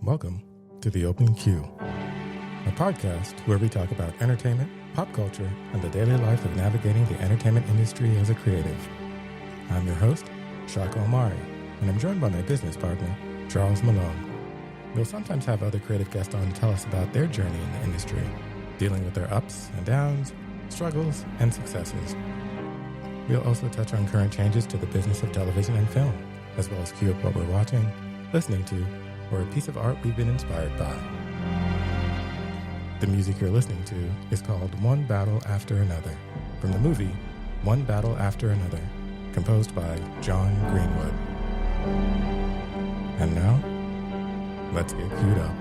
Welcome to The Open Queue, a podcast where we talk about entertainment, pop culture, and the daily life of navigating the entertainment industry as a creative. I'm your host, Shaka Omari, and I'm joined by my business partner, Charles Malone. We'll sometimes have other creative guests on to tell us about their journey in the industry, dealing with their ups and downs, struggles, and successes. We'll also touch on current changes to the business of television and film, as well as cue up what we're watching, listening to, or a piece of art we've been inspired by. The music you're listening to is called One Battle After Another, from the movie One Battle After Another, composed by John Greenwood. And now, let's get queued up.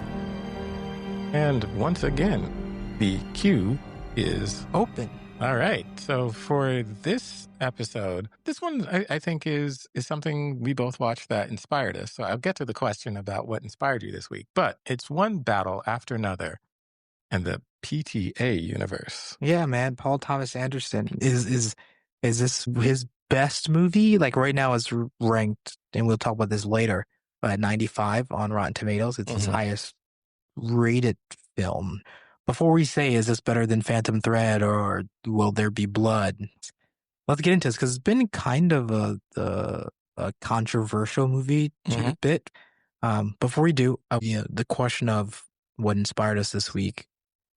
And once again, the queue is open. All right. So for this episode, this one I think is something we both watched that inspired us. So I'll get to the question about what inspired you this week. But it's One Battle After Another and the PTA universe. Yeah, man. Paul Thomas Anderson is this his best movie? Like right now is ranked, and we'll talk about this later, at 95 on Rotten Tomatoes. It's his highest rated film. Before we say, is this better than Phantom Thread or Will There Be Blood? Let's get into this because it's been kind of a controversial movie a bit. Before we do, the question of what inspired us this week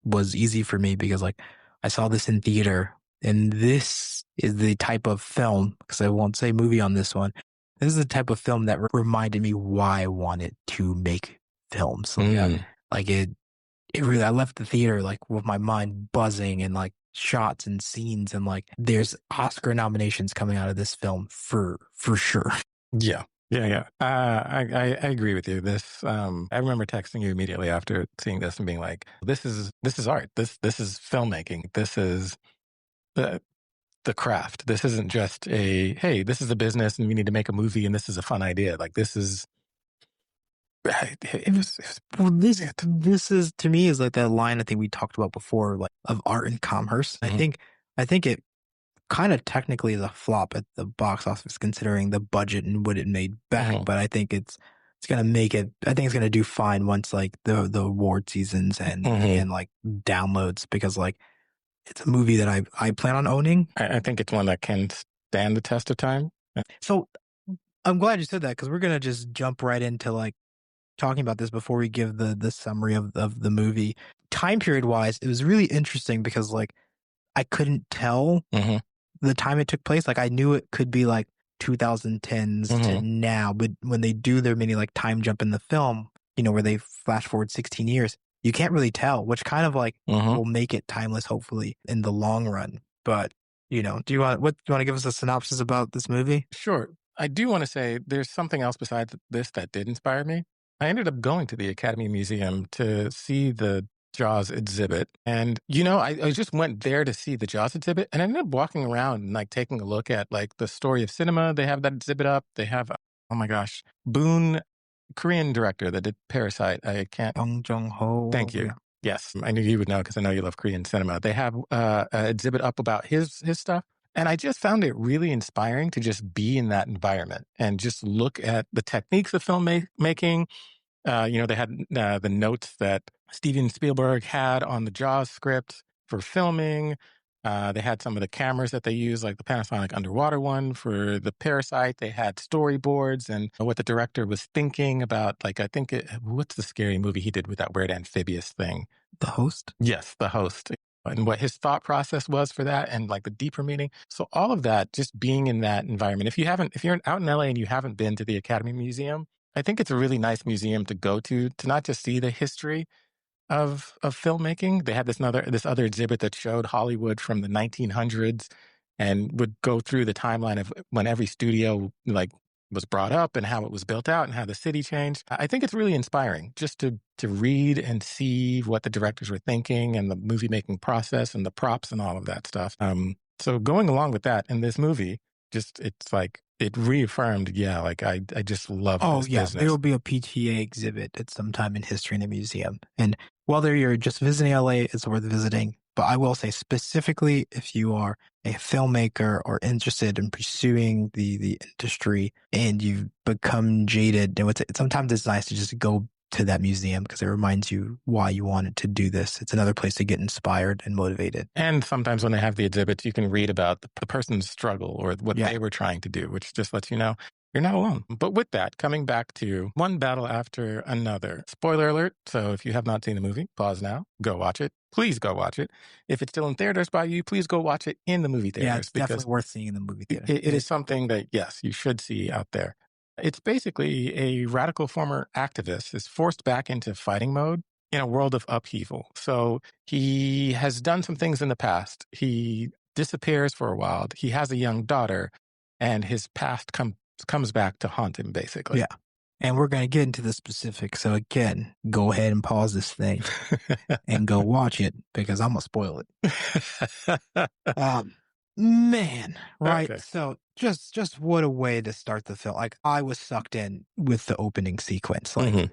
was easy for me because I saw this in theater, and this is the type of film, because I won't say movie on this one, this is the type of film that reminded me why I wanted to make films. It really, I left the theater with my mind buzzing and shots and scenes, and there's Oscar nominations coming out of this film for sure. Yeah. I agree with you. This I remember texting you immediately after seeing this and being like, this is art. This is filmmaking. This is the craft. This isn't just hey, this is a business and we need to make a movie and this is a fun idea. This is this is, to me, is that line I think we talked about before, of art and commerce. I think it kind of technically is a flop at the box office considering the budget and what it made back, but I think it's gonna make it. I think it's gonna do fine once the award seasons and downloads, because it's a movie that I plan on owning. I think it's one that can stand the test of time. So I'm glad you said that, because we're gonna just jump right into talking about this before we give the summary of the movie. Time period wise, it was really interesting because I couldn't tell the time it took place. I knew it could be 2010s to now, but when they do their mini time jump in the film, where they flash forward 16 years, you can't really tell, which kind of will make it timeless, hopefully, in the long run. But do you want to give us a synopsis about this movie? Sure. I do want to say there's something else besides this that did inspire me. I ended up going to the Academy Museum to see the Jaws exhibit. And, I just went there to see the Jaws exhibit, and I ended up walking around and taking a look at the story of cinema. They have that exhibit up. They have, oh my gosh, Boone, Korean director that did Parasite. I can't. Bong Joon-ho. Thank you. Yes. I knew you would know because I know you love Korean cinema. They have an exhibit up about his stuff. And I just found it really inspiring to just be in that environment and just look at the techniques of filmmaking. They had the notes that Steven Spielberg had on the Jaws script for filming. They had some of the cameras that they use, like the Panasonic underwater one for the Parasite. They had storyboards and what the director was thinking about. What's the scary movie he did with that weird amphibious thing? The Host? Yes, The Host. And what his thought process was for that, and the deeper meaning. So all of that, just being in that environment. If you're out in LA and you haven't been to the Academy Museum, I think it's a really nice museum to go to not just see the history of filmmaking. They had this other exhibit that showed Hollywood from the 1900s and would go through the timeline of when every studio was brought up and how it was built out and how the city changed. I think it's really inspiring just to read and see what the directors were thinking and the movie making process and the props and all of that stuff. So going along with that in this movie, it reaffirmed, I just love this business. There will be a PTA exhibit at some time in history in the museum. And whether you're just visiting LA, it's worth visiting. But I will say specifically, if you are a filmmaker or interested in pursuing the industry and you've become jaded, and sometimes it's nice to just go to that museum because it reminds you why you wanted to do this. It's another place to get inspired and motivated. And sometimes when they have the exhibits, you can read about the person's struggle or what they were trying to do, which just lets you know you're not alone. But with that, coming back to one battle after another. Spoiler alert. So if you have not seen the movie, pause now, go watch it. Please go watch it. If it's still in theaters by you, please go watch it in the movie theaters. Yeah, it's definitely worth seeing in the movie theater. It is something that, yes, you should see out there. It's basically a radical former activist is forced back into fighting mode in a world of upheaval. So he has done some things in the past. He disappears for a while. He has a young daughter, and his past comes back to haunt him, basically. Yeah. And we're going to get into the specifics. So again, go ahead and pause this thing and go watch it because I'm going to spoil it. Man, right? Okay. So just what a way to start the film. Like I was sucked in with the opening sequence. Like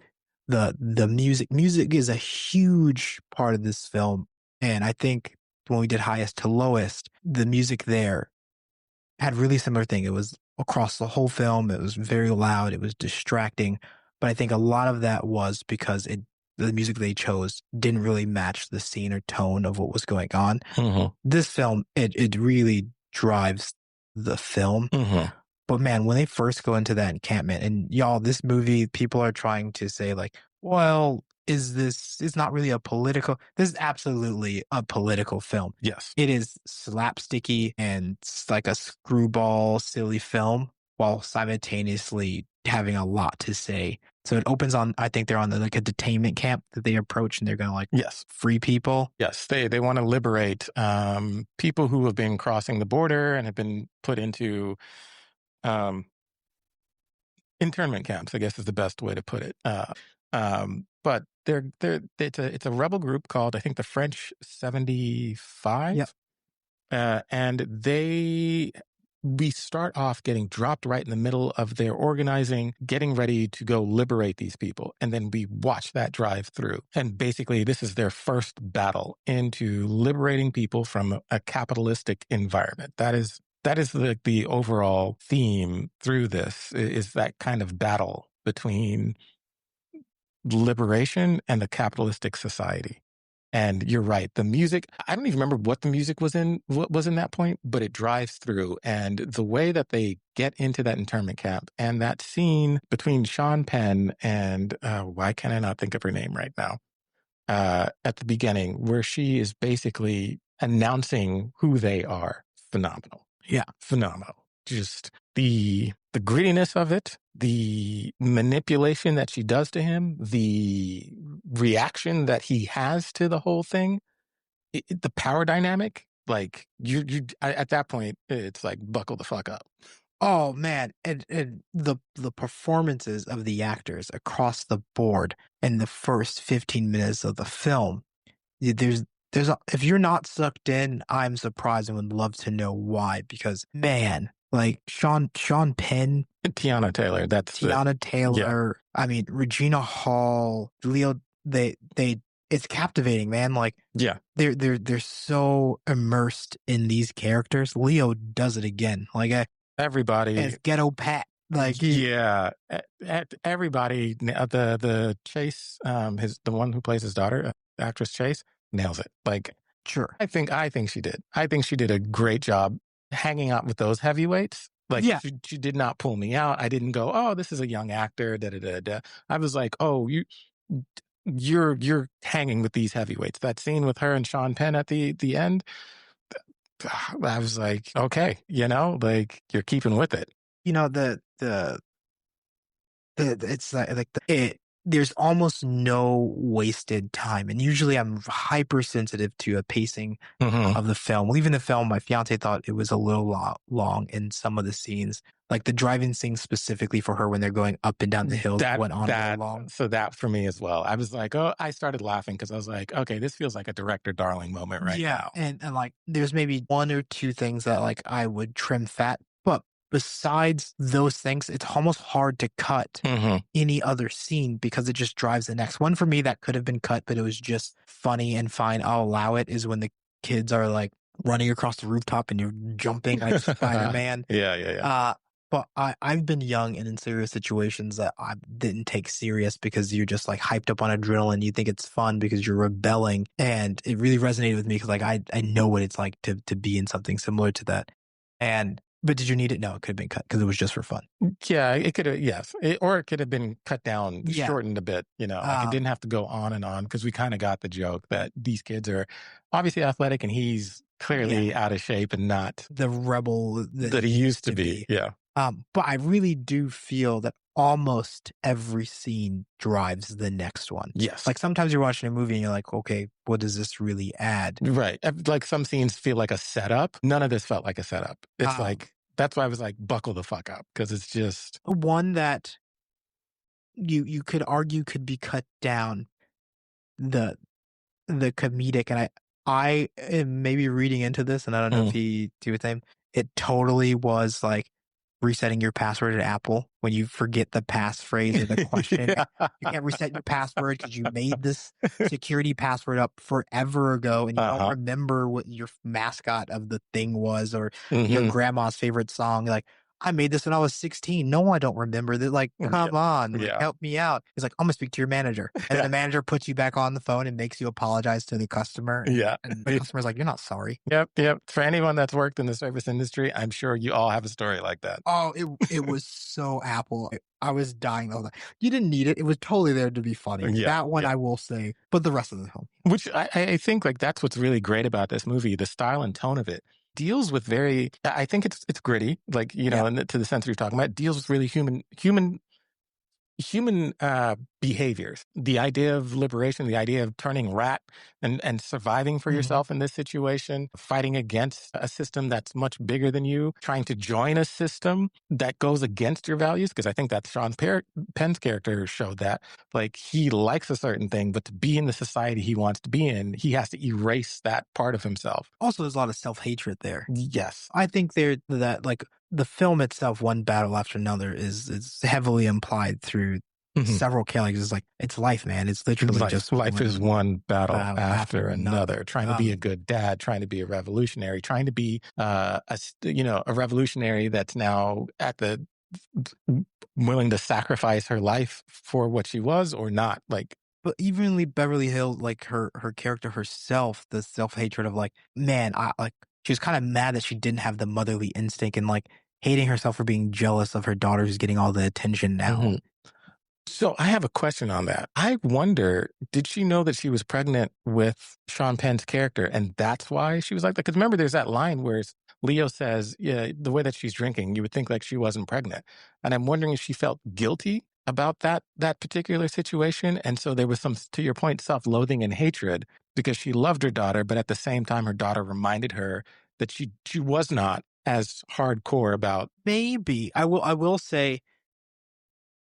the music is a huge part of this film. And I think when we did highest to lowest, the music there had really similar thing. It was across the whole film. It was very loud. It was distracting. But I think a lot of that was because the music they chose didn't really match the scene or tone of what was going on. This film, it really drives the film. But man, when they first go into that encampment, and y'all, this movie, people are trying to say like, well, it's not really a political, this is absolutely a political film. Yes. It is slapsticky and it's like a screwball, silly film while simultaneously having a lot to say. So it opens on, I think they're on like a detainment camp that they approach and they're going to like free people. Yes, they want to liberate people who have been crossing the border and have been put into internment camps, I guess is the best way to put it. But it's a rebel group called, I think, the French 75. Yep. And we start off getting dropped right in the middle of their organizing, getting ready to go liberate these people. And then we watch that drive through. And basically, this is their first battle into liberating people from a capitalistic environment. That is the overall theme through this, is that kind of battle between liberation and the capitalistic society. And you're right. The music, I don't even remember what the music was in that point, but it drives through. And the way that they get into that internment camp and that scene between Sean Penn and, why can I not think of her name right now? At the beginning, where she is basically announcing who they are. Phenomenal. Yeah. Phenomenal. Just the grittiness of it, the manipulation that she does to him, the reaction that he has to the whole thing, the power dynamic, like at that point, it's like buckle the fuck up. Oh man, and the performances of the actors across the board in the first 15 minutes of the film, there's if you're not sucked in, I'm surprised and would love to know why. Because man, like Sean Penn, Tiana Taylor, Taylor. Yeah. I mean, Regina Hall, Leo. It's captivating, man. Like, yeah, they're so immersed in these characters. Leo does it again. Like everybody, as Ghetto Pat. Like everybody. The Chase, the one who plays his daughter, actress Chase, nails it. Like, sure. I think she did. I think she did a great job hanging out with those heavyweights. Like, yeah. She did not pull me out. I didn't go, oh, this is a young actor. I was like, oh, you're hanging with these heavyweights. That scene with her and Sean Penn at the end, I was like, okay, like you're keeping with it. It's like there's almost no wasted time. And usually I'm hypersensitive to a pacing of the film. Well, even the film, my fiance thought it was a little long in some of the scenes. Like the driving scene specifically for her when they're going up and down the hills went on very long. So that for me as well. I was like, I started laughing because I was like, okay, this feels like a director darling moment right now. And like there's maybe one or two things that like I would trim fat. But besides those things, it's almost hard to cut any other scene because it just drives the next one. For me, that could have been cut, but it was just funny and fine. I'll allow it, is when the kids are like running across the rooftop and you're jumping like Spider-Man. Yeah. But I've been young and in serious situations that I didn't take serious because you're just like hyped up on adrenaline. You think it's fun because you're rebelling. And it really resonated with me because like I know what it's like to be in something similar to that. But did you need it? No, it could have been cut because it was just for fun. Yeah, it could have, yes. Or it could have been cut down, Yeah. shortened a bit, like it Um, didn't have to go on and on because we kind of got the joke that these kids are obviously athletic and he's yeah. clearly out of shape and not The rebel that that he he used used to to be. be. Yeah. But I really do feel that almost every scene drives the next one. Yes. Like sometimes you're watching a movie and you're like, okay, what does this really add? Right. Like some scenes feel like a setup. None of this felt like a setup. It's Um, like, that's why I was like, buckle the fuck up because it's just, One that you could argue could be cut down, the the comedic, and I am maybe reading into this, and I don't know if mm. he do the same. It totally was like resetting your password at Apple when you forget the passphrase or the question. And Yeah. you can't reset your password because you made this security password up forever ago, and you don't Uh-huh. remember what your mascot of the thing was or your Hmm. grandma's favorite song. Like, I made this when I was 16. No, I don't remember that. Like, Yeah. come on, like, Yeah. help me out. It's like, I'm gonna speak to your manager. And then the manager puts you back on the phone and makes you apologize to the customer. Yeah. And the customer's like, you're not sorry. Yep, yep. For anyone that's worked in the service industry, I'm sure you all have a story like that. Oh, it was so Apple. I was dying the whole time. You didn't need it. It was totally there to be funny. Yeah, That one yeah. I will say, but the rest of the film. Which I think like that's what's really great about this movie. The style and tone of it deals with very. I think it's gritty, like Yeah. to the sense you're talking about. It deals with really human behaviors, the idea of liberation, the idea of turning rat and surviving for Mhm. yourself in this situation, fighting against a system that's much bigger than you, trying to join a system that goes against your values. Because I think that Penn's character showed that. Like he likes a certain thing, but to be in the society he wants to be in, he has to erase that part of himself. Also, there's a lot of self-hatred there. Yes. I think there that like the film itself, one battle after another, is heavily implied through Mhm. several characters. It's like it's life, man. It's literally Life, just life is one one battle battle after after another. another. Trying to be a good dad, trying to be a revolutionary, trying to be a revolutionary that's now at the willing to sacrifice her life for what she was or not. Like, But evenly Beverly Hills, like her character herself, the self-hatred of like, man, I like she was kind of mad that she didn't have the motherly instinct and like hating herself for being jealous of her daughter who's getting all the attention now. mhm. So I have a question on that. I wonder, did she know that she was pregnant with Sean Penn's character, and that's why she was like that? Because remember, there's that line where Leo says, "Yeah, the way that she's drinking, you would think like she wasn't pregnant," and I'm wondering if she felt guilty about that particular situation, and so there was some, to your point, self-loathing and hatred because she loved her daughter, but at the same time, her daughter reminded her that she was not as hardcore about. Maybe I will say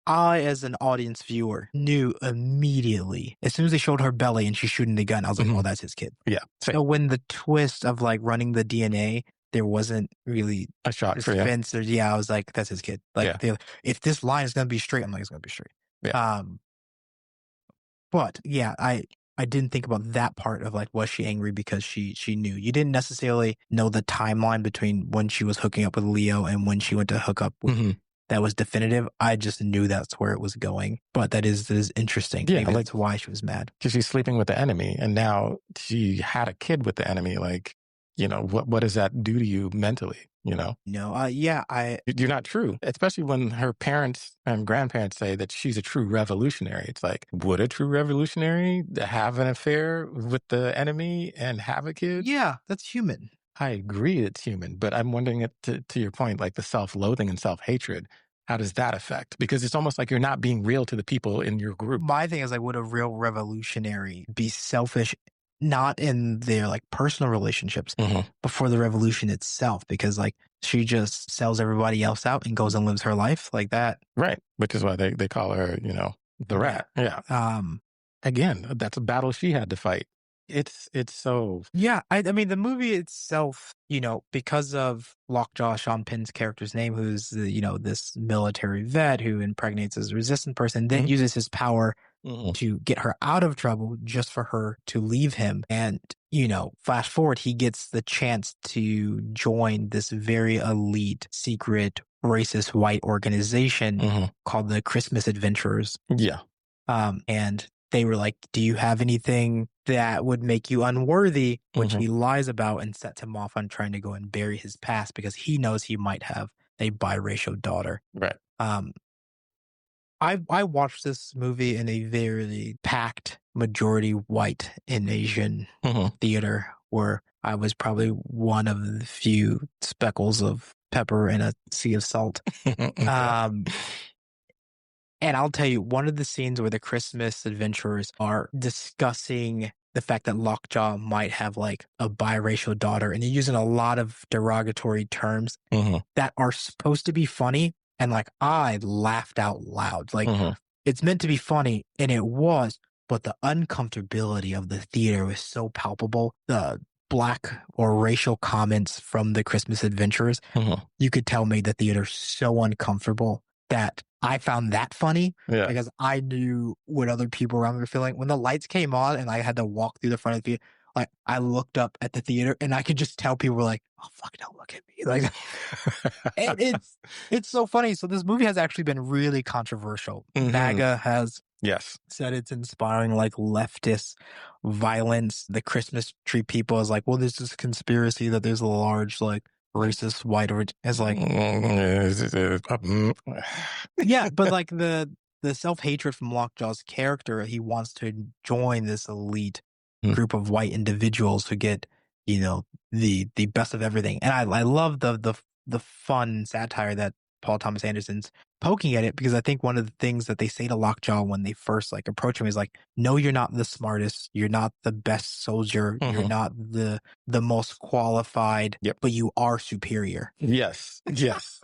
I, as an audience viewer, knew immediately as soon as they showed her belly and she's shooting the gun. I was like, "Oh, Mhm. that's his kid." Yeah, same. So when the twist of like running the DNA, there wasn't really A shock for you. suspense. Or yeah, I was like, "That's his kid." Like, Yeah, if this line is gonna be straight, I'm like, "It's gonna be straight." yeah. Um, but yeah, I didn't think about that part of like, was she angry because she knew? You didn't necessarily know the timeline between when she was hooking up with Leo and when she went to hook up with. Mhm. That was definitive. I just knew that's where it was going. But that is interesting. Yeah, Maybe like that's why she was mad. because she's sleeping with the enemy, and now she had a kid with the enemy. Like, what does that do to you mentally? No, yeah, You're not true, especially when her parents and grandparents say that she's a true revolutionary. It's like, would a true revolutionary have an affair with the enemy and have a kid? yeah, that's human. I agree it's human, but I'm wondering to your point, like the self-loathing and self-hatred, how does that affect? Because it's almost like you're not being real to the people in your group. My thing is like, would a real revolutionary be selfish, not in their like personal relationships, Mhm. but for the revolution itself? Because like she just sells everybody else out and goes and lives her life like that. Right, which is why they call her, the Yeah. rat. Yeah. Um, Again, that's a battle she had to fight. It's so. Yeah, I mean, the movie itself, because of Lockjaw, Sean Penn's character's name, who's, this military vet who impregnates this resistant person, then Mhm, uses his power mhm. to get her out of trouble just for her to leave him. And, flash forward, he gets the chance to join this very elite secret racist white organization Mhm. called the Christmas Adventurers. Yeah. And they were like, "Do you have anything that would make you unworthy?" Which Mhm. he lies about and sets him off on trying to go and bury his past because he knows he might have a biracial daughter. Right. Um, I watched this movie in a very packed majority white and Asian Mhm. theater where I was probably one of the few speckles of pepper in a sea of salt. Okay. Um, and I'll tell you, one of the scenes where the Christmas adventurers are discussing the fact that Lockjaw might have like a biracial daughter, and they're using a lot of derogatory terms Mhm. that are supposed to be funny. And like, I laughed out loud. Like, Mhm. it's meant to be funny, and it was, but the uncomfortability of the theater was so palpable. The black or racial comments from the Christmas adventurers, Mhm. you could tell made the theater so uncomfortable that I found that funny Yeah. because I knew what other people around me were feeling. When the lights came on and I had to walk through the front of the theater, like I looked up at the theater and I could just tell people were like, "Oh fuck, don't look at me!" Like, and it's so funny. So this movie has actually been really controversial. Mhm. MAGA has Yes. said it's inspiring like leftist violence. The Christmas tree people is like, well, there's this conspiracy that there's a large like racist white or it's like, yeah, but like the self-hatred from Lockjaw's character, he wants to join this elite group of white individuals who get, the best of everything. And I love the fun satire that Paul Thomas Anderson's poking at it because I think one of the things that they say to Lockjaw when they first like approach him is like, no, you're not the smartest, you're not the best soldier, you're Mhm. not the most qualified, Yep. but you are superior. Yes, yes.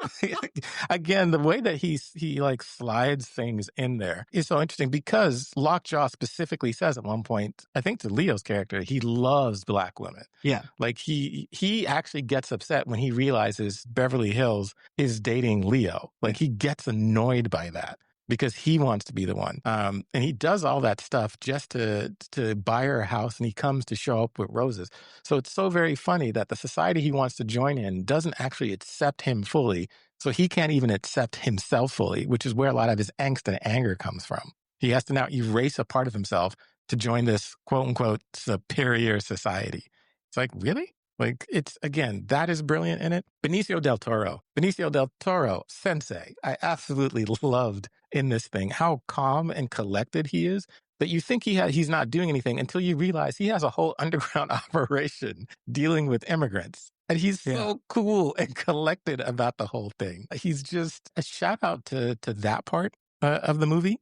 Again, the way that he like slides things in there is so interesting because Lockjaw specifically says at one point, I think to Leo's character, he loves black women. Yeah. Like he actually gets upset when he realizes Beverly Hills is dating Leo. Like he gets annoyed by that because he wants to be the one. And he does all that stuff just to buy her a house, and he comes to show up with roses. So it's so very funny that the society he wants to join in doesn't actually accept him fully. So he can't even accept himself fully, which is where a lot of his angst and anger comes from. He has to now erase a part of himself to join this quote unquote superior society. It's like, really? Like, it's again, that is brilliant in it. Benicio del Toro, sensei, I absolutely loved in this thing how calm and collected he is that you think he's not doing anything until you realize he has a whole underground operation dealing with immigrants. And he's so cool and collected about the whole thing. He's just a shout out to that part of the movie.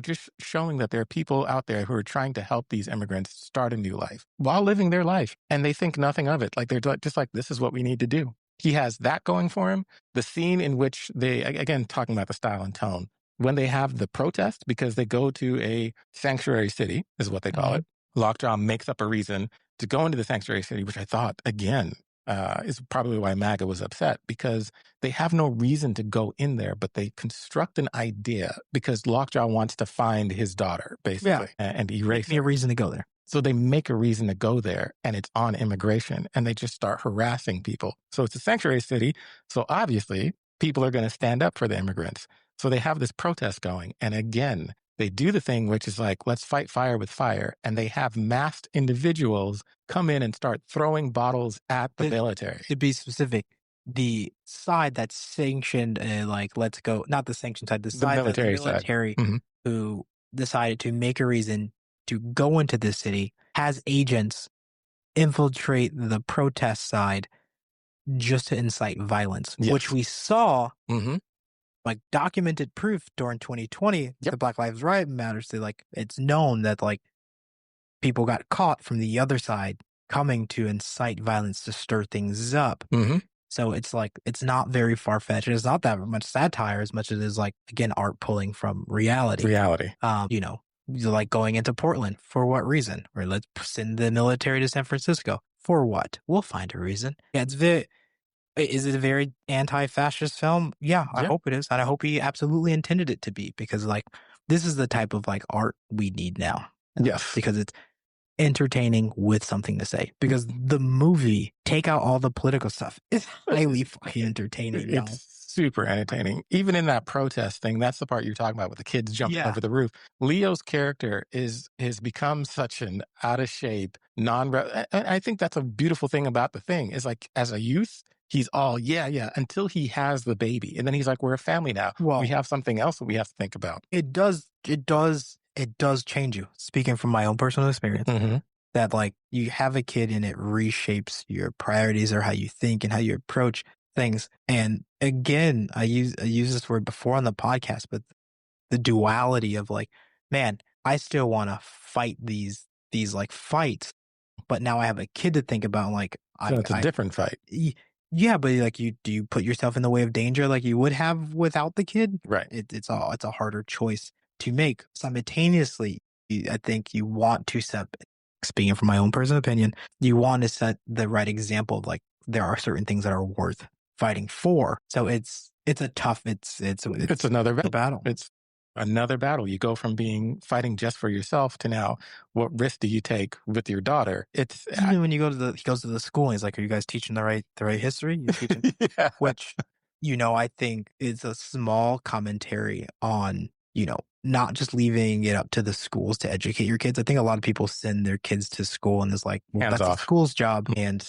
Just showing that there are people out there who are trying to help these immigrants start a new life while living their life. And they think nothing of it. Like they're just like, this is what we need to do. He has that going for him. The scene in which they, again, talking about the style and tone, when they have the protest because they go to a sanctuary city, is what they call it. Lockjaw makes up a reason to go into the sanctuary city, which I thought, again, is probably why MAGA was upset because they have no reason to go in there, but they construct an idea because Lockjaw wants to find his daughter, basically, and erase Give me a her. reason to go there. So they make a reason to go there, and it's on immigration, and they just start harassing people. So it's a sanctuary city. So obviously, people are going to stand up for the immigrants. So they have this protest going. And again, they do the thing which is like, let's fight fire with fire. And they have masked individuals come in and start throwing bottles at the military. To be specific, the side that's sanctioned, let's go, not the sanctioned side, the side that's military military side. who decided to make a reason to go into the city has agents infiltrate the protest side just to incite violence, which we saw like documented proof during 2020, the Black Lives Riot matters. It's known that like people got caught from the other side coming to incite violence to stir things up. So it's like, it's not very far-fetched. It's not that much satire as much as it is like, again, art pulling from reality. You're like going into Portland for what reason? Or let's send the military to San Francisco for what? We'll find a reason. Yeah, is it a very anti-fascist film? Yeah, I hope it is. And I hope he absolutely intended it to be because like, this is the type of like art we need now. Yes. Because entertaining with something to say, because the movie, take out all the political stuff, is highly fucking entertaining, y'all. It's super entertaining. Even in that protest thing, that's the part you're talking about with the kids jumping over the roof. Leo's character has become such an out of shape, I think that's a beautiful thing about the thing is like as a youth, he's all, yeah, until he has the baby. And then he's like, we're a family now. Well, we have something else that we have to think about. It does change you. Speaking from my own personal experience, that like you have a kid and it reshapes your priorities or how you think and how you approach things. And again, I use this word before on the podcast, but the duality of like, man, I still want to fight these like fights, but now I have a kid to think about. Like, So it's a different fight. Yeah, but like, do you put yourself in the way of danger like you would have without the kid? Right. It's a harder choice to make. Simultaneously, I think you want to set, speaking from my own personal opinion, you want to set the right example of like, there are certain things that are worth fighting for. So it's another battle. It's another battle. You go from fighting just for yourself to now, what risk do you take with your daughter? It's even when he goes to the school and he's like, are you guys teaching the right history? You're teaching, yeah. Which, I think is a small commentary on, not just leaving it up to the schools to educate your kids. I think a lot of people send their kids to school and it's like, well, that's the school's job. And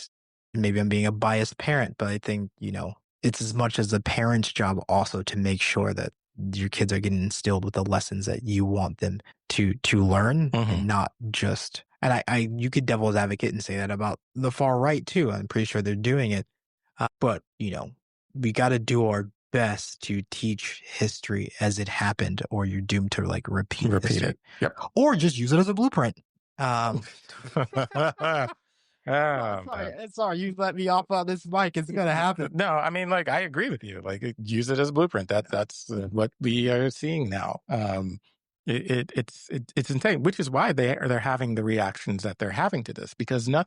maybe I'm being a biased parent, but I think, it's as much as the parent's job also to make sure that your kids are getting instilled with the lessons that you want them to learn and not just, and you could devil's advocate and say that about the far right too. I'm pretty sure they're doing it. But, we got to do our best to teach history as it happened, or you're doomed to like repeat it. Yep. Or just use it as a blueprint. Sorry, you let me off on this mic. It's gonna happen. No, I mean, like, I agree with you. Like, use it as a blueprint. That's what we are seeing now. It's insane, which is why they're having the reactions that they're having to this, because I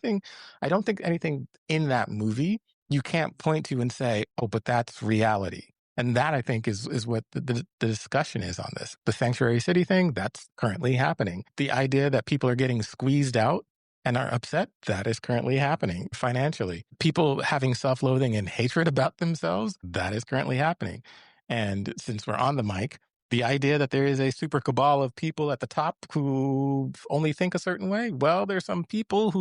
don't think anything in that movie you can't point to and say, oh, but that's reality. And that, I think, is what the discussion is on this. The sanctuary city thing, that's currently happening. The idea that people are getting squeezed out and are upset, that is currently happening financially. People having self-loathing and hatred about themselves, that is currently happening. And since we're on the mic, the idea that there is a super cabal of people at the top who only think a certain way, well, there's some people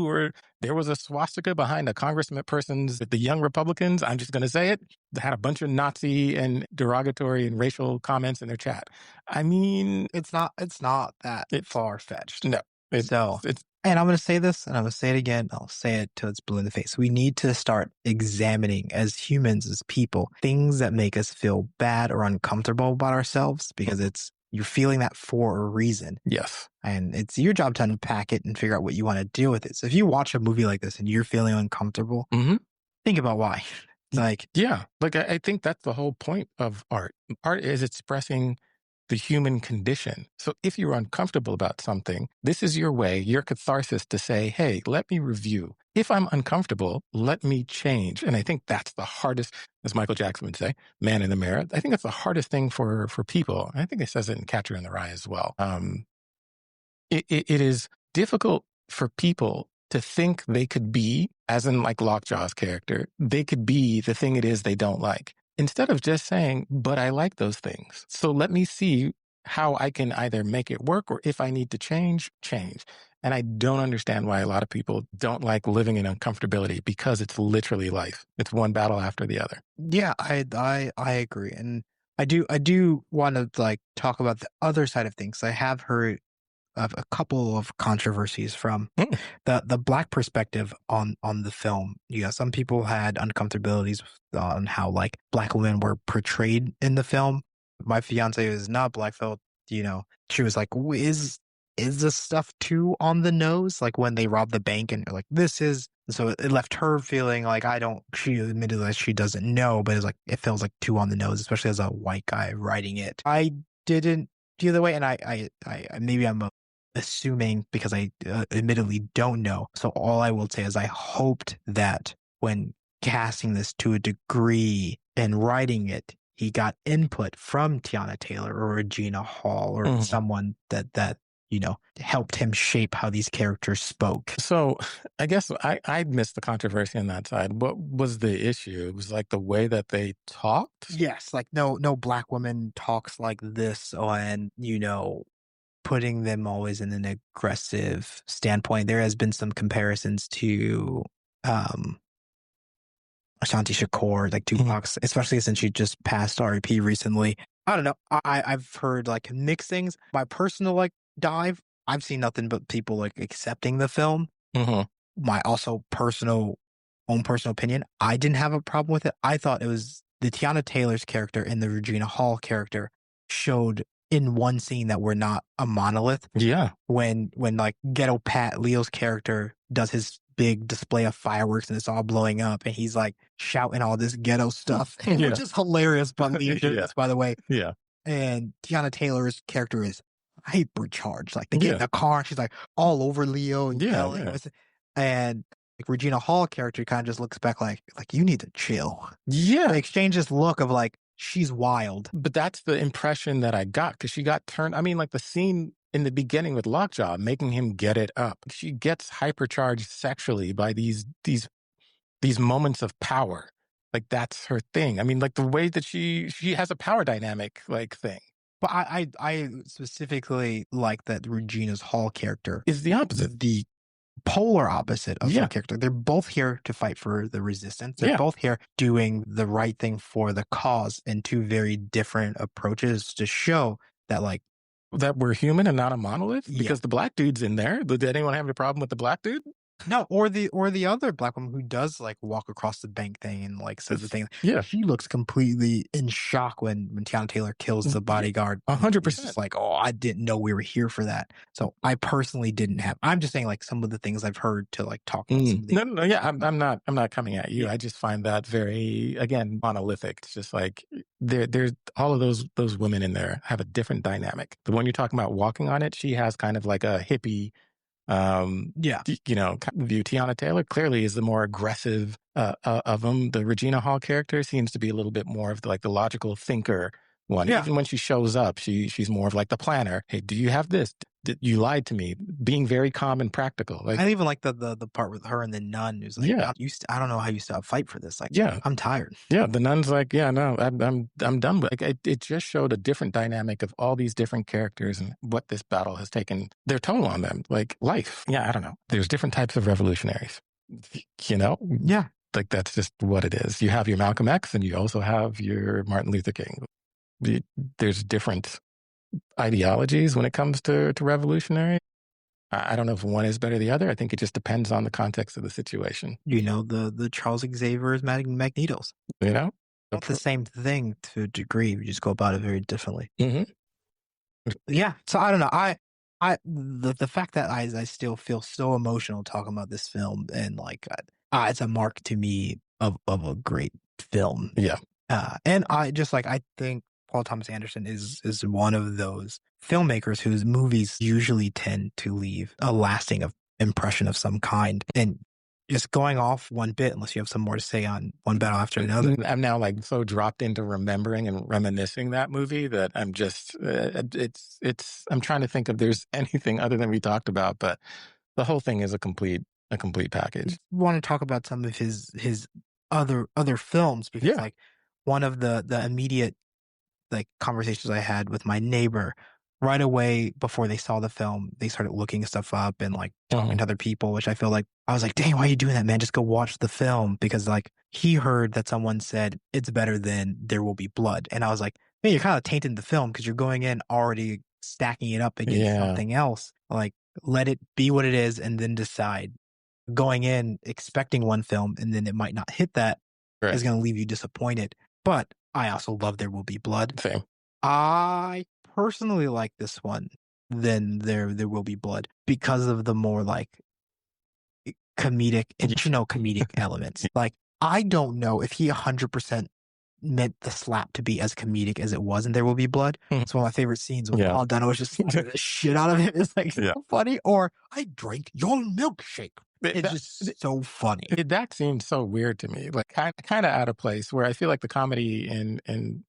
there was a swastika behind a congressman person's, the young Republicans, I'm just going to say it, they had a bunch of Nazi and derogatory and racial comments in their chat. I mean, it's not that far-fetched. No. And I'm going to say this, and I'm going to say it again. I'll say it till it's blue in the face. We need to start examining, as humans, as people, things that make us feel bad or uncomfortable about ourselves, because you're feeling that for a reason. Yes. And it's your job to unpack it and figure out what you want to do with it. So if you watch a movie like this and you're feeling uncomfortable, think about why. I think that's the whole point of art. Art is expressing the human condition. So if you're uncomfortable about something, this is your way, your catharsis to say, hey, let me review. If I'm uncomfortable, let me change. And I think that's the hardest, as Michael Jackson would say, man in the mirror. I think that's the hardest thing for people. I think he says it in Catcher in the Rye as well. It is difficult for people to think they could be, as in like Lockjaw's character, they could be the thing it is they don't like. Instead of just saying, but I like those things. So let me see how I can either make it work, or if I need to change. And I don't understand why a lot of people don't like living in uncomfortability, because it's literally life. It's one battle after the other. Yeah, I agree. And I do want to like talk about the other side of things. I have heard of a couple of controversies from the Black perspective on the film. Some people had uncomfortabilities on how like Black women were portrayed in the film. My fiance is not Black, felt, she was like, is this stuff too on the nose? Like when they rob the bank and like, this is, so it left her feeling like she admitted that she doesn't know, but it's like, it feels like too on the nose, especially as a white guy writing it. I didn't feel the way, and I maybe I'm assuming because I admittedly don't know. So all I will say is I hoped that when casting this to a degree and writing it, he got input from Tiana Taylor or Regina Hall or someone that helped him shape how these characters spoke. So I guess I missed the controversy on that side. What was the issue? It was like the way that they talked? Yes, like no black woman talks like this, and putting them always in an aggressive standpoint. There has been some comparisons to um Ashanti Shakur, like Mhm. Tupac's, especially since she just passed RIP recently. I don't know. I've heard like mixed things. My personal like dive, I've seen nothing but people like accepting the film. Mhm. My also own personal opinion, I didn't have a problem with it. I thought it was the Tiana Taylor's character and the Regina Hall character showed in one scene that we're not a monolith. Yeah. When like Ghetto Pat, Leo's character, does his big display of fireworks and it's all blowing up and he's like shouting all this ghetto stuff, Yeah. which is hilarious. But Leo did Yeah. this, by the way. Yeah. And Tiana Taylor's character is hypercharged. Like they get in Yeah. the car and she's like all over Leo and Yeah. yelling. Yeah. And like Regina Hall character kind of just looks back like you need to chill. Yeah. They exchange this look of like she's wild. But that's the impression that I got because she got turned. I mean, like the scene in the beginning with Lockjaw making him get it up. She gets hypercharged sexually by these moments of power. Like that's her thing. I mean, like the way that she has a power dynamic like thing But I specifically like that Regina's Hall character, is the opposite. the polar opposite of her Yeah. character. They're both here to fight for the resistance. They're Yeah. both here doing the right thing for the cause in two very different approaches to show that like That we're human and not a monolith yeah. because the black dude's in there. Did anyone have a problem with the black dude? No, or the other black woman who does like walk across the bank thing and like says the thing. Yeah. She looks completely in shock when Tiana Taylor kills the bodyguard. 100%. It's just like, oh, I didn't know we were here for that. So I personally didn't have. I'm just saying like some of the things I've heard to like talk about some of the. No. Yeah, I'm not coming at you. Yeah. I just find that very, again, monolithic. It's just like there's all of those women in there have a different dynamic. The one you're talking about walking on it, she has kind of like a hippie, Yeah. kind of view. Tiana Taylor clearly is the more aggressive of them. The Regina Hall character seems to be a little bit more of the logical thinker one. Yeah. Even when she shows up, she's more of like the planner. Hey, do you have this? You lied to me. Being very calm and practical. Like, I even like the part with her and the nun who's like, yeah, I don't know how you still fight for this. Like, yeah, I'm tired. yeah. The nun's like, yeah, no, I'm done with it. It just showed a different dynamic of all these different characters and what this battle has taken their toll on them, like life. Yeah, I don't know. There's different types of revolutionaries. Yeah. Like that's just what it is. You have your Malcolm X, and you also have your Martin Luther King. There's different ideologies when it comes to revolutionary. I don't know if one is better than the other. I think it just depends on the context of the situation. The Charles Xavier's Magnetos. You know, Not the same thing to a degree. We just go about it very differently. Mm-hmm. Yeah. So I don't know. The fact that I still feel so emotional talking about this film and like it's a mark to me of a great film. Yeah. And I think Paul Thomas Anderson is one of those filmmakers whose movies usually tend to leave a lasting impression of some kind. And just going off one bit, unless you have some more to say on one battle after another. I'm now like so dropped into remembering and reminiscing that movie that I'm just I'm trying to think if there's anything other than we talked about, but the whole thing is a complete package. I want to talk about some of his other films because like one of the immediate like conversations I had with my neighbor right away before they saw the film, they started looking stuff up and like talking to other people, which I feel like I was like, dang, why are you doing that, man? Just go watch the film. Because like he heard that someone said it's better than There Will Be Blood. And I was like, man, you're kind of tainting the film because you're going in already stacking it up against something else. Like let it be what it is and then decide. Going in expecting one film and then it might not hit that is going to leave you disappointed. But I also love There Will Be Blood. Same. I personally like this one than There Will Be Blood because of the more like intentional comedic elements. Like I don't know if he 100% meant the slap to be as comedic as it was in There Will Be Blood. It's one of my favorite scenes when Paul Dano was just slapping the shit out of him. It's like so funny. Or I drank your milkshake. It's just so funny. That seems so weird to me, like kind of out of place. Where I feel like the comedy in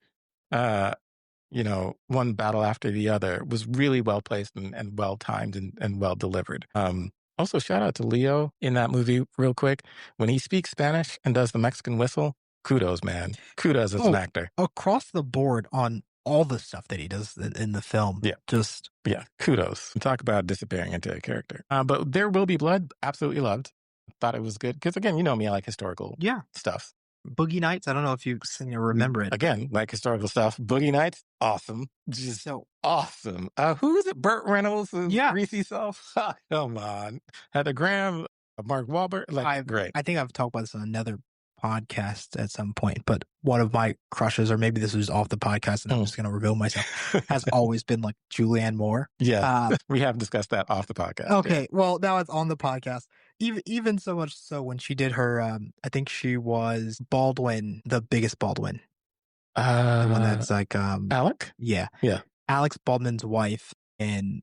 one battle after the other was really well placed and well timed and well delivered. Also, shout out to Leo in that movie, real quick. When he speaks Spanish and does the Mexican whistle, kudos, man. Kudos as an actor. Across the board on all the stuff that he does in the film. Yeah. Kudos. Talk about disappearing into a character. But There Will Be Blood, absolutely loved. Thought it was good. Because again, you know me, I like historical stuff. Boogie Nights, I don't know if you remember it. Again, like historical stuff. Boogie Nights, awesome. Just so awesome. Who is it? Burt Reynolds' greasy self? Come on. Heather Graham, Mark Wahlberg. Great. I think I've talked about this on another podcast at some point, but one of my crushes, or maybe this was off the podcast and I'm just going to reveal myself, has always been like Julianne Moore. Yeah. We have discussed that off the podcast. Okay. Well, now it's on the podcast. Even so much so when she did her, I think she was Baldwin, the biggest Baldwin. The one that's like, Alec? Yeah. Yeah. Alex Baldwin's wife in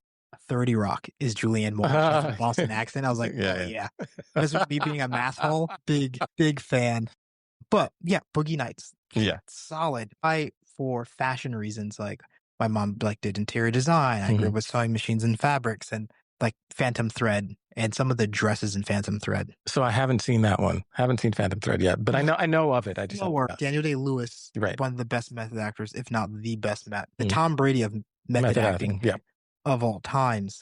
30 Rock is Julianne Moore. She has a Boston accent. I was like, yeah. This would be being a math hole. Big fan. But yeah, Boogie Nights. Yeah. Solid. For fashion reasons, like my mom did interior design. I grew up with sewing machines and fabrics and like Phantom Thread and some of the dresses in Phantom Thread. So I haven't seen that one. Haven't seen Phantom Thread yet, but I know of it. I just Daniel Day-Lewis, one of the best method actors, if not the best the Tom Brady of method acting. Yeah. Of all times,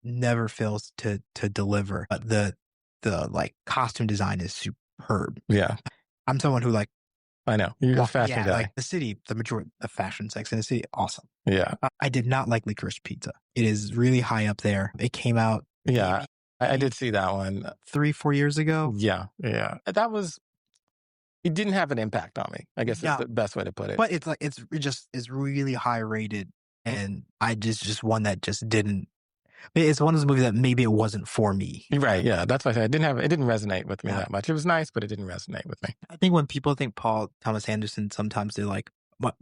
never fails to deliver. The like costume design is superb. Yeah. I'm someone who I know. You're a fashion guy. Like the city, the majority of fashion, Sex in the City, awesome. Yeah. I did not like Licorice Pizza. It is really high up there. It came out. Yeah. I did see that one 3-4 years ago. Yeah. Yeah. It didn't have an impact on me, I guess is the best way to put it. But it's really high rated. And I just one that just didn't. It's one of those movies that maybe it wasn't for me. Right. Yeah. That's why I said it didn't resonate with me that much. It was nice, but it didn't resonate with me. I think when people think Paul Thomas Anderson, sometimes they're like, what?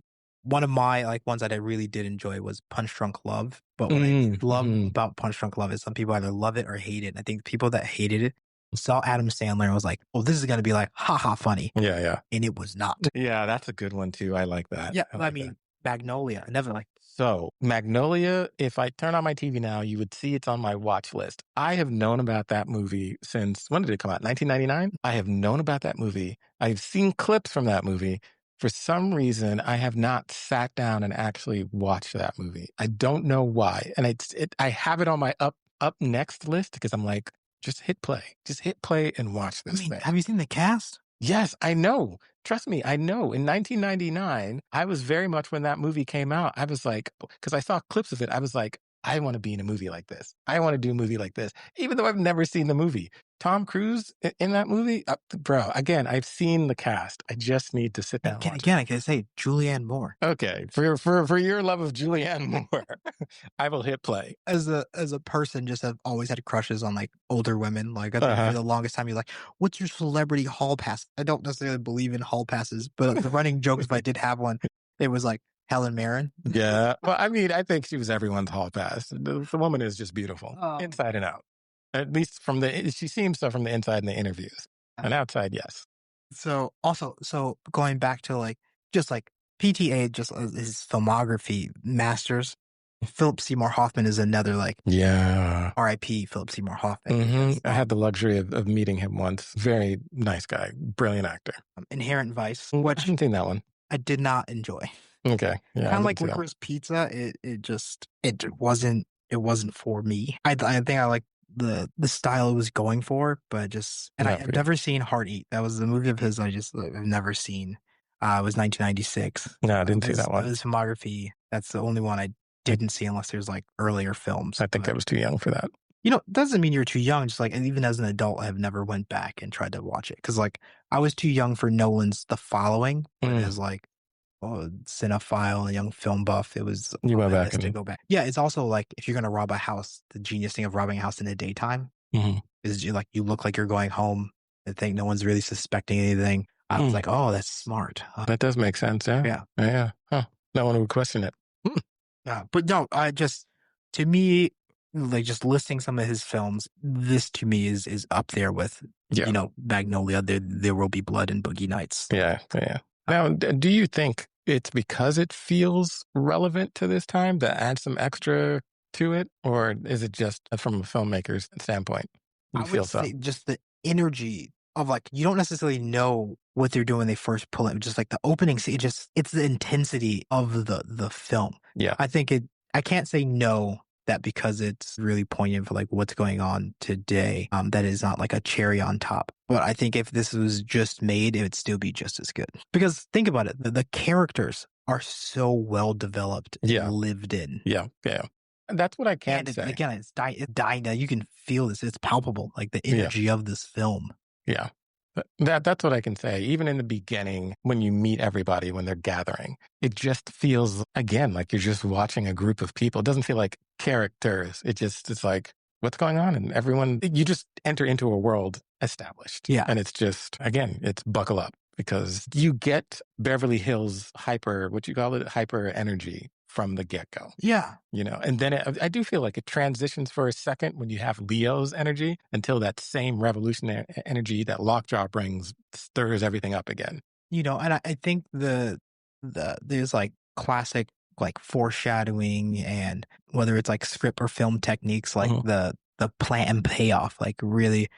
One of my ones that I really did enjoy was Punch Drunk Love. But what I love about Punch Drunk Love is some people either love it or hate it. And I think people that hated it saw Adam Sandler and was like, oh, this is going to be like, haha, funny. Yeah. Yeah. And it was not. Yeah. That's a good one too. I like that. Yeah. I mean, Magnolia. I never liked. So Magnolia, if I turn on my TV now, you would see it's on my watch list. I have known about that movie since, when did it come out? 1999? I have known about that movie. I've seen clips from that movie. For some reason, I have not sat down and actually watched that movie. I don't know why. And I have it on my up next list because I'm like, just hit play. Just hit play and watch this thing. Have you seen the cast? Yes, I know. Trust me, I know. In 1999, I was very much when that movie came out, I was like, because I saw clips of it, I was like, I want to be in a movie like this. I want to do a movie like this, even though I've never seen the movie. Tom Cruise in that movie, bro, again, I've seen the cast. I just need to sit down. Again, I can say Julianne Moore. Okay, for your love of Julianne Moore, I will hit play. As a person, just have always had crushes on older women. Like I think for the longest time, you're like, "What's your celebrity hall pass?" I don't necessarily believe in hall passes, but the running joke, if I did have one, it was like Helen Mirren. Yeah, well, I mean, I think she was everyone's hall pass. The woman is just beautiful, inside and out. At least she seems so from the inside in the interviews, and outside, yes. So going back to just PTA, just his filmography masters. Philip Seymour Hoffman is another R.I.P. Philip Seymour Hoffman. I had the luxury of meeting him once. Very nice guy, brilliant actor. Inherent Vice, which I haven't seen that one. I did not enjoy. Okay, yeah, kind of like Licorice Pizza. It wasn't for me. I think I like the style it was going for, but I've never seen Heart Eat. That was the movie of his I've never seen. It was 1996. No, I didn't see that one. His filmography, that's the only one I didn't see unless there's earlier films. I think I was too young for that. It doesn't mean you're too young. Just even as an adult, I have never went back and tried to watch it. Because I was too young for Nolan's The Following. As cinephile and young film buff, it was you went back to go back. Yeah, it's also if you're gonna rob a house, the genius thing of robbing a house in the daytime is you look like you're going home and think no one's really suspecting anything. I was like, oh, that's smart. That does make sense. Yeah. Yeah. Huh. No one would question it. Yeah, but no, to me, just listing some of his films, this to me is up there with Magnolia, There Will Be Blood, and Boogie Nights. Yeah. Now, do you think it's because it feels relevant to this time that adds some extra to it? Or is it just from a filmmaker's standpoint? You I would feel so? say just the energy of like you don't necessarily know what they're doing when they first pull it. Just like the opening scene, it's the intensity of the film. Yeah. I think it. I can't say no that because it's really poignant for like what's going on today. That is not like a cherry on top. But I think if this was just made, it would still be just as good. Because think about it, the characters are so well developed and Yeah. lived in. Yeah. Yeah. And that's what I can And say. again, it's dying. You can feel this. It's palpable, like the Yeah. energy of this film. Yeah. That's what I can say. Even in the beginning, when you meet everybody, when they're gathering, it just feels, again, like you're just watching a group of people. It doesn't feel like characters. It's like, what's going on? And everyone, you just enter into a world established. Yeah. And it's just, again, it's buckle up because you get Beverly Hills hyper, what you call it, hyper energy from the get-go. Yeah. And then I do feel like it transitions for a second when you have Leo's energy until that same revolutionary energy that Lockjaw brings stirs everything up again. And I think there's like classic like foreshadowing and whether it's like script or film techniques like the plant and payoff like really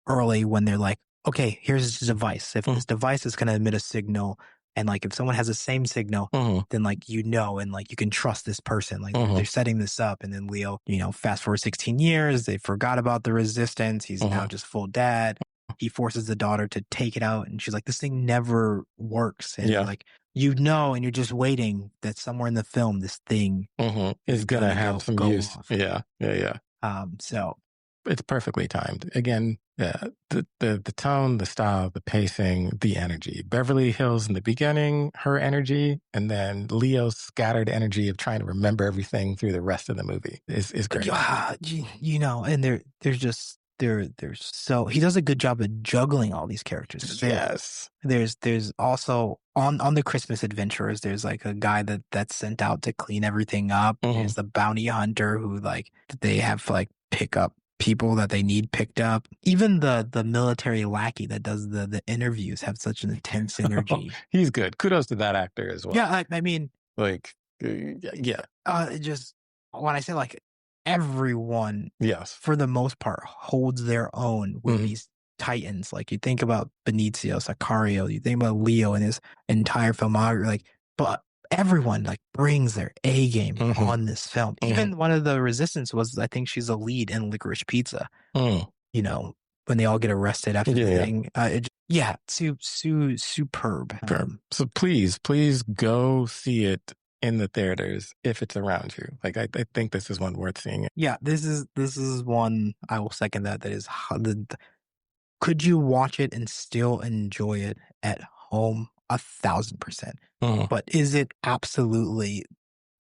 early when they're like, okay, here's this device. If this device is going to emit a signal, and like if someone has the same signal, then like and like you can trust this person. Like they're setting this up, and then Leo, fast forward 16 years, they forgot about the resistance. He's now just full dad. He forces the daughter to take it out, and she's like, "This thing never works." And like and you're just waiting that somewhere in the film, this thing is gonna have some use. Off. Yeah. So it's perfectly timed. Again, the tone, the style, the pacing, the energy. Beverly Hills in the beginning, her energy, and then Leo's scattered energy of trying to remember everything through the rest of the movie is great. And there's so he does a good job of juggling all these characters. Yes. There's also on the Christmas Adventurers, there's like a guy that's sent out to clean everything up. There's the bounty hunter who like they have like pick up people that they need picked up. Even the military lackey that does the interviews have such an intense energy. He's good. Kudos to that actor as well. Yeah, I mean, like, yeah. Just when I say like everyone, yes, for the most part, holds their own with these titans. Like you think about Benicio, Sicario, you think about Leo and his entire filmography. Like, but everyone like brings their A game on this film. Even one of the resistance was, I think she's a lead in Licorice Pizza. When they all get arrested after the thing. Superb. So please go see it in the theaters if it's around you. Like I think this is one worth seeing. Yeah, this is one I will second that is could you watch it and still enjoy it at home? 1,000%. But is it absolutely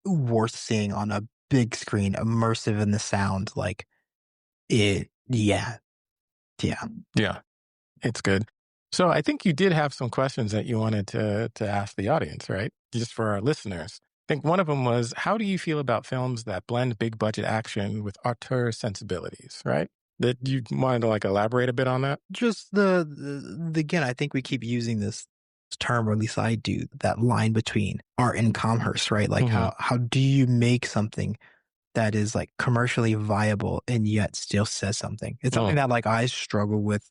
worth seeing on a big screen, immersive in the sound? Like it, yeah. It's good. So I think you did have some questions that you wanted to ask the audience, right? Just for our listeners. I think one of them was, how do you feel about films that blend big budget action with auteur sensibilities, right? That you wanted to like elaborate a bit on that? Just again, I think we keep using this term, or at least I do, that line between art and commerce, right? Like how do you make something that is like commercially viable and yet still says something? It's something that like I struggle with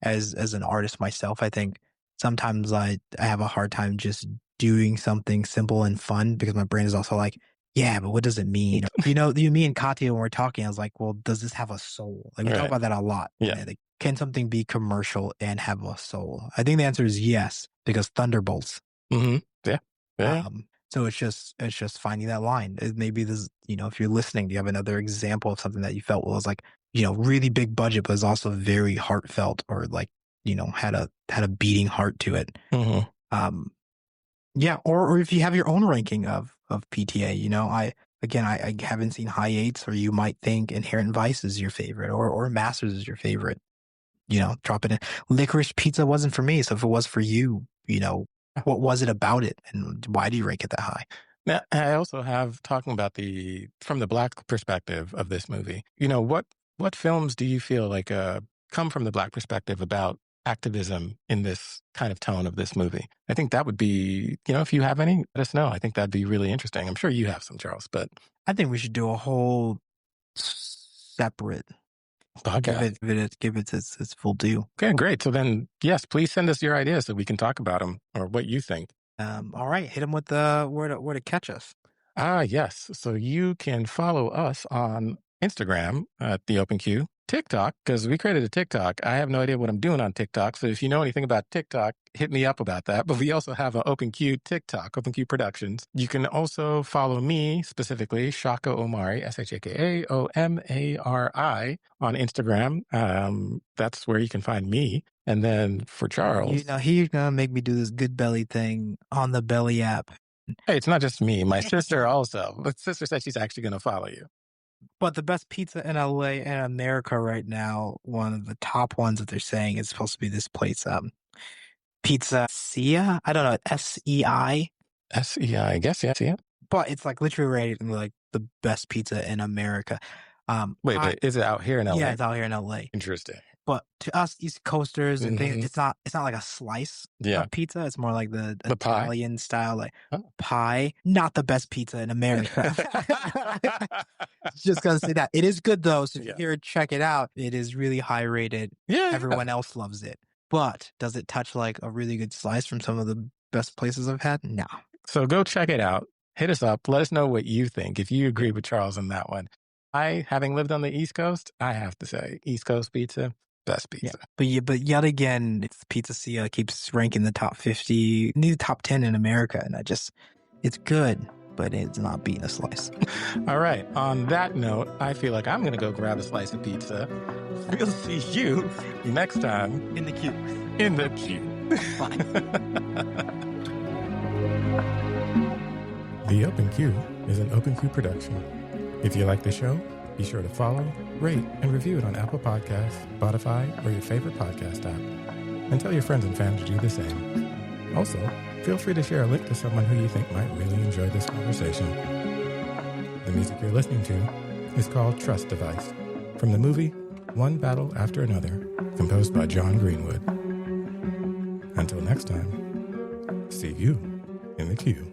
as an artist myself. I think sometimes I have a hard time just doing something simple and fun because my brain is also like, yeah, but what does it mean? Me and Katya, when we're talking, I was like, well, does this have a soul? Like we talk about that a lot. Yeah. Like, can something be commercial and have a soul? I think the answer is yes, because Thunderbolts. Yeah. So it's just finding that line. Maybe this, if you're listening, do you have another example of something that you felt was like, really big budget, but was also very heartfelt, or like, had a beating heart to it. Yeah. Or if you have your own ranking of PTA, I haven't seen High Eights, or you might think Inherent Vice is your favorite, or Masters is your favorite. Drop it in. Licorice Pizza wasn't for me. So if it was for you, what was it about it, and why do you rank it that high? Now, I also have, talking about from the Black perspective of this movie, what films do you feel like come from the Black perspective about activism in this kind of tone of this movie. I think that would be, if you have any, let us know. I think that'd be really interesting. I'm sure you have some, Charles, but I think we should do a whole separate podcast. Give it its full due. Okay, great. So then, yes, please send us your ideas so we can talk about them or what you think. All right, hit them with the where to catch us. Yes. So you can follow us on Instagram at the Open Q, TikTok, because we created a TikTok. I have no idea what I'm doing on TikTok. So if you know anything about TikTok, hit me up about that. But we also have an Open Q TikTok, Open Q Productions. You can also follow me specifically, Shaka Omari, SHAKAOMARI on Instagram. That's where you can find me. And then for Charles, he's gonna make me do this Good Belly thing on the Belly app. Hey, it's not just me. My sister also. My sister said she's actually going to follow you. But the best pizza in LA and America right now, one of the top ones that they're saying is supposed to be this place, Pizza Sia. I don't know, SEI. SEI, I guess, yeah. But it's like literally rated like the best pizza in America. Wait, is it out here in LA? Yeah, it's out here in LA. Interesting. But to us East Coasters and things, it's not like a slice of pizza. It's more like the Italian style, like pie. Not the best pizza in America. Just gonna say that. It is good though. So if you're here, check it out. It is really high rated. Yeah. Everyone else loves it. But does it touch like a really good slice from some of the best places I've had? No. So go check it out. Hit us up. Let us know what you think. If you agree with Charles on that one. Having lived on the East Coast, I have to say, East Coast pizza. Best pizza. Yeah, but yet again, Pizza Sia keeps ranking the top 50, the top 10 in America. And it's good, but it's not beating a slice. All right. On that note, I feel like I'm going to go grab a slice of pizza. We'll see you next time. In the queue. In the queue. Bye. The Open Q is an Open Q production. If you like the show, be sure to follow, rate, and review it on Apple Podcasts, Spotify, or your favorite podcast app. And tell your friends and fans to do the same. Also, feel free to share a link to someone who you think might really enjoy this conversation. The music you're listening to is called Trust Device, from the movie One Battle After Another, composed by John Greenwood. Until next time, see you in the queue.